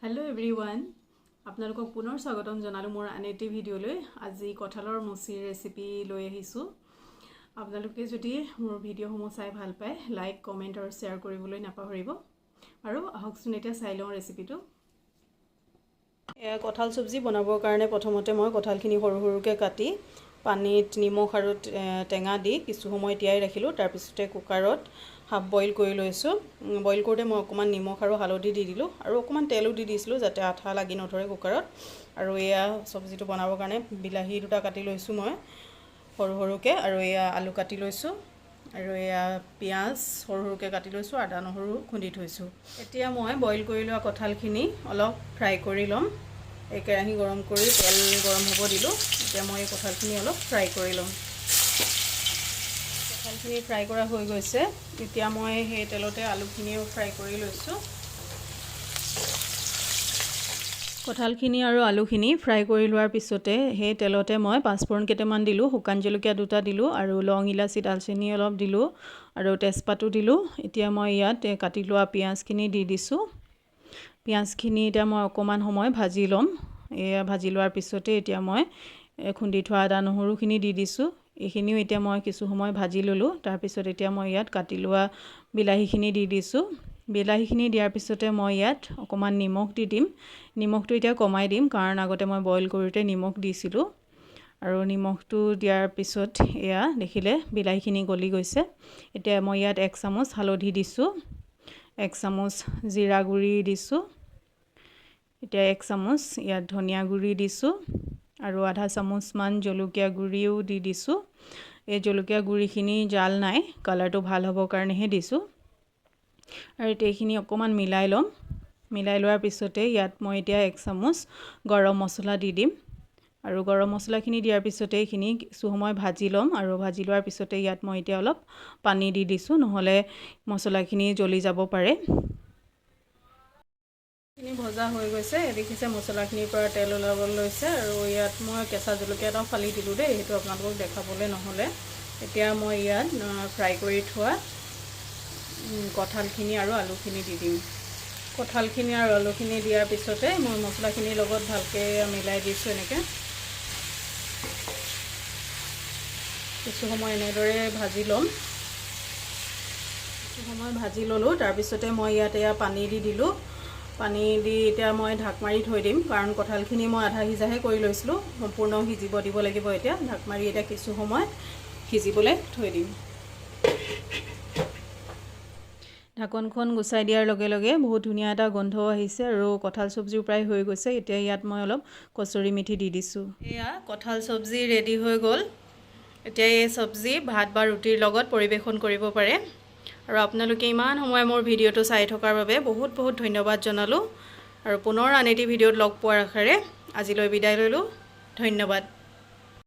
Hello everyone. আপোনালোকক পুনৰ স্বাগতম জনালো মোৰ আন এটি ভিডিঅলৈ। আজি কঁঠালৰ মুচিৰ ৰেচিপি লৈ আহিছো। আপোনালোকে যদি মোৰ ভিডিঅ'সমূহ চাই ভাল পায়, লাইক, কমেন্ট আৰু শ্বেয়াৰ কৰিবলৈ নাপাহৰিব। আৰু আহকচোন এতিয়া চাই লওঁ ৰেচিপিটো। কঁঠাল সবজি বনাবৰ কাৰণে প্ৰথমতে মই কঁঠালখিনি সৰু সৰুকৈ কাটি পানীত নিমখ আৰু টেঙা দি কিছু সময় তিয়াই ৰাখিলোঁ। তাৰ পিছতে কুকাৰত হাফ বইল কৰি লৈছোঁ। বইল কৰোঁতে মই অকণমান নিমখ আৰু হালধি দি দিলোঁ আৰু অকণমান তেলো দি দিছিলোঁ যাতে আঠা লাগি নধৰে কুকাৰত। আৰু এয়া সবজিটো বনাবৰ কাৰণে বিলাহী দুটা কাটি লৈছোঁ মই সৰু সৰুকৈ, আৰু এয়া আলু কাটি লৈছোঁ, আৰু এয়া পিঁয়াজ সৰু সৰুকৈ কাটি লৈছোঁ, আদা নহৰু খুন্দি থৈছোঁ। এতিয়া মই বইল কৰি লোৱা কঁঠালখিনি অলপ ফ্ৰাই কৰি ল'ম। এই কেৰাহী গৰম কৰি তেল গৰম হ'ব দিলোঁ। এতিয়া মই এই কঁঠালখিনি অলপ ফ্ৰাই কৰি ল'ম। কঁঠালখিনি ফ্ৰাই কৰা হৈ গৈছে। এতিয়া মই সেই তেলতে আলুখিনিও ফ্ৰাই কৰি লৈছোঁ। কঁঠালখিনি আৰু আলুখিনি ফ্ৰাই কৰি লোৱাৰ পিছতে সেই তেলতে মই পাঁচফোৰণ কেইটামান দিলোঁ, শুকান জলকীয়া দুটা দিলোঁ, আৰু লং, ইলাচি, দালচেনি অলপ দিলোঁ, আৰু তেজপাতো দিলোঁ। এতিয়া মই ইয়াত কাটি লোৱা পিঁয়াজখিনি দি দিছোঁ। পিঁয়াজখিনি এতিয়া মই অকণমান সময় ভাজি ল'ম। এয়া ভাজি লোৱাৰ পিছতে এতিয়া মই খুন্দি থোৱা আদা নহৰুখিনি দি দিছোঁ। এইখিনিও এতিয়া মই কিছু সময় ভাজি ল'লোঁ। তাৰপিছত এতিয়া মই ইয়াত কাটি লোৱা বিলাহীখিনি দি দিছোঁ। বিলাহীখিনি দিয়াৰ পিছতে মই ইয়াত অকণমান নিমখ দি দিম। নিমখটো এতিয়া কমাই দিম কাৰণ আগতে মই বইল কৰোঁতে নিমখ দিছিলোঁ। আৰু নিমখটো দিয়াৰ পিছত এয়া দেখিলে বিলাহীখিনি গলি গৈছে। এতিয়া মই ইয়াত 1 চামুচ হালধি দিছোঁ, 1 চামুচ জিৰা গুড়ি দিছোঁ, এতিয়া 1 চামুচ ইয়াত ধনিয়া গুড়ি দিছোঁ, আৰু আধা চামুচমান জলকীয়া গুড়িও দি দিছোঁ। এই জলকীয়া গুড়িখিনি জাল নাই, কালাৰটো ভাল হ'বৰ কাৰণেহে দিছোঁ। আৰু এতিয়া এইখিনি অকণমান মিলাই ল'ম। মিলাই লোৱাৰ পিছতে ইয়াত মই এতিয়া 1 চামুচ গৰম মছলা দি দিম। আৰু গৰম মছলাখিনি দিয়াৰ পিছতে এইখিনি কিছু সময় ভাজি ল'ম। আৰু ভাজি লোৱাৰ পিছতে ইয়াত মই এতিয়া অলপ পানী দি দিছোঁ, নহ'লে মছলাখিনি জ্বলি যাব পাৰে। খিনি ভজা হৈ গৈছে, দেখিছে মছলাখিনিৰ পৰা তেল ওলাব লৈছে। আৰু ইয়াত মই কেঁচা জলকীয়া এটাও ফালি দিলোঁ দেই, সেইটো আপোনালোকক দেখাবলৈ নহ'লে। এতিয়া মই ইয়াত ফ্ৰাই কৰি থোৱা কঁঠালখিনি আৰু আলুখিনি দি দিম। কঁঠালখিনি আৰু আলুখিনি দিয়াৰ পিছতে মই মছলাখিনিৰ লগত ভালকৈ মিলাই দিছোঁ। এনেকৈ কিছু সময় এনেদৰে ভাজি ল'ম। কিছু সময় ভাজি ল'লোঁ। তাৰপিছতে মই ইয়াত এয়া পানী দি দিলোঁ। পানী দি এতিয়া মই ঢাক মাৰি থৈ দিম, কাৰণ কঁঠালখিনি মই আধা সিজাহে কৰি লৈছিলোঁ। সম্পূৰ্ণ সিজিব দিব লাগিব। এতিয়া ঢাক মাৰি এতিয়া কিছু সময় সিজিবলৈ থৈ দিম। ঢাকনখন গুচাই দিয়াৰ লগে লগে বহুত ধুনীয়া এটা গোন্ধ আহিছে, আৰু কঁঠাল সবজিও প্ৰায় হৈ গৈছে। এতিয়া ইয়াত মই অলপ কচুৰি মেথি দি দিছোঁ। এয়া কঁঠাল সবজি ৰেডি হৈ গ'ল। এতিয়া এই সবজি ভাত বা ৰুটিৰ লগত পৰিৱেশন কৰিব পাৰে। আৰু আপোনালোকে ইমান সময় মোৰ ভিডিঅ'টো চাই থকাৰ বাবে বহুত বহুত ধন্যবাদ জনালোঁ। আৰু পুনৰ আন এটি ভিডিঅ'ত লগ পোৱাৰ আশাৰে আজিলৈ বিদায় ল'লোঁ। ধন্যবাদ।